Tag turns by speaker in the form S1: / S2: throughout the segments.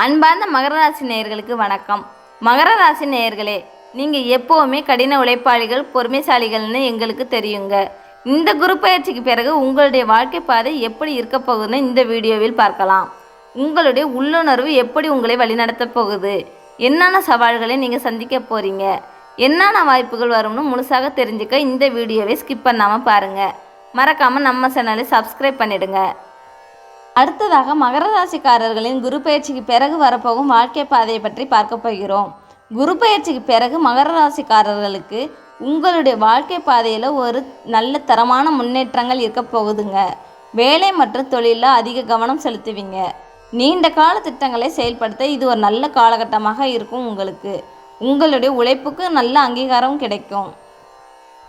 S1: அன்பார்ந்த மகர ராசி நேயர்களுக்கு வணக்கம். மகர ராசி நேயர்களே, நீங்கள் எப்போவுமே கடின உழைப்பாளிகள், பொறுமைசாலிகள்னு எங்களுக்கு தெரியுங்க. இந்த குரு பயிற்சிக்கு பிறகு உங்களுடைய வாழ்க்கை பாதை எப்படி இருக்க போகுதுன்னு இந்த வீடியோவில் பார்க்கலாம். உங்களுடைய உள்ளுணர்வு எப்படி உங்களை வழிநடத்த போகுது, என்னென்ன சவால்களை நீங்கள் சந்திக்க போகிறீங்க, என்னென்ன வாய்ப்புகள் வரும்னு முழுசாக தெரிஞ்சுக்க இந்த வீடியோவை ஸ்கிப் பண்ணாமல் பாருங்கள். மறக்காமல் நம்ம சேனலை சப்ஸ்கிரைப் பண்ணிடுங்க. அடுத்ததாக மகர ராசிக்காரர்களின் குரு பயிற்சிக்கு பிறகு வரப்போகும் வாழ்க்கை பாதையை பற்றி பார்க்க போகிறோம். குரு பயிற்சிக்கு பிறகு மகர ராசிக்காரர்களுக்கு உங்களுடைய வாழ்க்கை பாதையில் ஒரு நல்ல தரமான முன்னேற்றங்கள் இருக்க போகுதுங்க. வேலை மற்றும் தொழிலில் அதிக கவனம் செலுத்துவீங்க. நீண்ட கால திட்டங்களை செயல்படுத்த இது ஒரு நல்ல காலகட்டமாக இருக்கும். உங்களுடைய உழைப்புக்கு நல்ல அங்கீகாரம் கிடைக்கும்.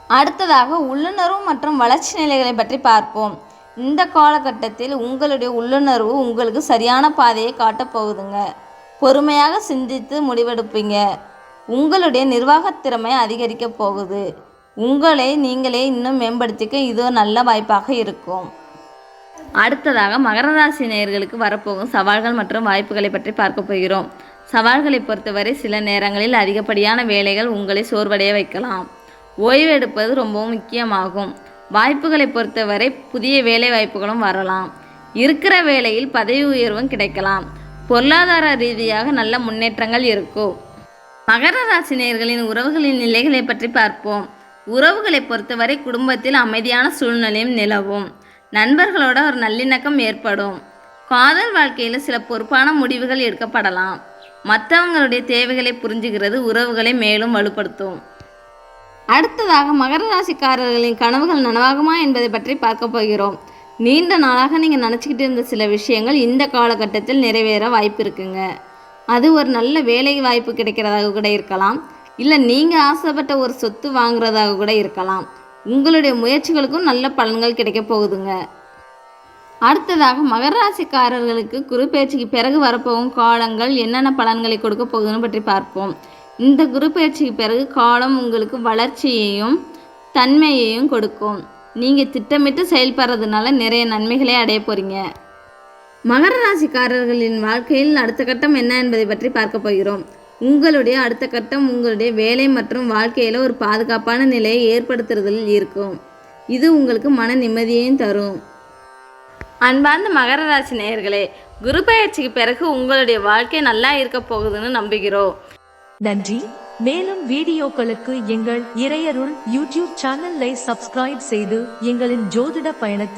S1: அடுத்ததாக உள்ளுணர்வு மற்றும் வளர்ச்சி நிலைகளை பற்றி பார்ப்போம். இந்த காலகட்டத்தில் உங்களுடைய உள்ளுணர்வு உங்களுக்கு சரியான பாதையை காட்டப் போகுதுங்க. பொறுமையாக சிந்தித்து முடிவெடுப்பீங்க. உங்களுடைய நிர்வாகத் திறமை அதிகரிக்க போகுது. உங்களை நீங்களே இன்னும் மேம்படுத்திக்க இது ஒரு நல்ல வாய்ப்பாக இருக்கும். அடுத்ததாக மகர ராசி நேயர்களுக்கு வரப்போகும் சவால்கள் மற்றும் வாய்ப்புகளை பற்றி பார்க்க போகிறோம். சவால்களை பொறுத்தவரை சில நேரங்களில் அதிகப்படியான வேலைகள் உங்களை சோர்வடைய வைக்கலாம். ஓய்வு எடுப்பது ரொம்பவும் முக்கியமாகும். வாய்ப்புகளை பொறுத்தவரை புதிய வேலை வாய்ப்புகளும் வரலாம். இருக்கிற வேலையில் பதவி உயர்வும் கிடைக்கலாம். பொருளாதார ரீதியாக நல்ல முன்னேற்றங்கள் இருக்கும். மகர ராசி நேயர்களின் உறவுகளின் நிலைகளை பற்றி பார்ப்போம். உறவுகளை பொறுத்தவரை குடும்பத்தில் அமைதியான சூழ்நிலையும் நிலவும். நண்பர்களோட ஒரு நல்லிணக்கம் ஏற்படும். காதல் வாழ்க்கையில் சில பொறுப்பான முடிவுகள் எடுக்கப்படலாம். மற்றவங்களுடைய தேவைகளை புரிஞ்சுகிறது உறவுகளை மேலும் வலுப்படுத்தும். அடுத்ததாக மகர ராசிக்காரர்களின் கனவுகள் நனவாகுமா என்பதை பற்றி பார்க்க போகிறோம். நீண்ட நாளாக நீங்கள் நினச்சிக்கிட்டு இருந்த சில விஷயங்கள் இந்த காலகட்டத்தில் நிறைவேற வாய்ப்பு இருக்குங்க. அது ஒரு நல்ல வேலை வாய்ப்பு கிடைக்கிறதாக கூட இருக்கலாம். இல்லை நீங்கள் ஆசைப்பட்ட ஒரு சொத்து வாங்குறதாக கூட இருக்கலாம். உங்களுடைய முயற்சிகளுக்கும் நல்ல பலன்கள் கிடைக்க போகுதுங்க. அடுத்ததாக மகர ராசிக்காரர்களுக்கு குரு பயிற்சிக்கு பிறகு வரப்போகும் காலங்கள் என்னென்ன பலன்களை கொடுக்க போகுதுன்னு பற்றி பார்ப்போம். இந்த குரு பயிற்சிக்கு பிறகு காலம் உங்களுக்கு வளர்ச்சியையும் தன்மையையும் கொடுக்கும். நீங்கள் திட்டமிட்டு செயல்படுறதுனால நிறைய நன்மைகளை அடைய போகிறீங்க. மகர ராசிக்காரர்களின் வாழ்க்கையில் அடுத்த கட்டம் என்ன என்பதை பற்றி பார்க்க போகிறோம். உங்களுடைய அடுத்த கட்டம் உங்களுடைய வேலை மற்றும் வாழ்க்கையில் ஒரு பாதுகாப்பான நிலையை ஏற்படுத்துறதில் இருக்கும். இது உங்களுக்கு மன நிம்மதியையும் தரும். அன்பார்ந்த மகர ராசி நேயர்களே, குரு பயிற்சிக்கு பிறகு உங்களுடைய வாழ்க்கை நல்லா இருக்க போகுதுன்னு நம்புகிறோம்.
S2: நன்றி. மேலும் வீடியோக்களுக்கு எங்கள் இறையருள் யூடியூப் சேனலை சப்ஸ்கிரைப் செய்து எங்களின் ஜோதிட பயணத்தை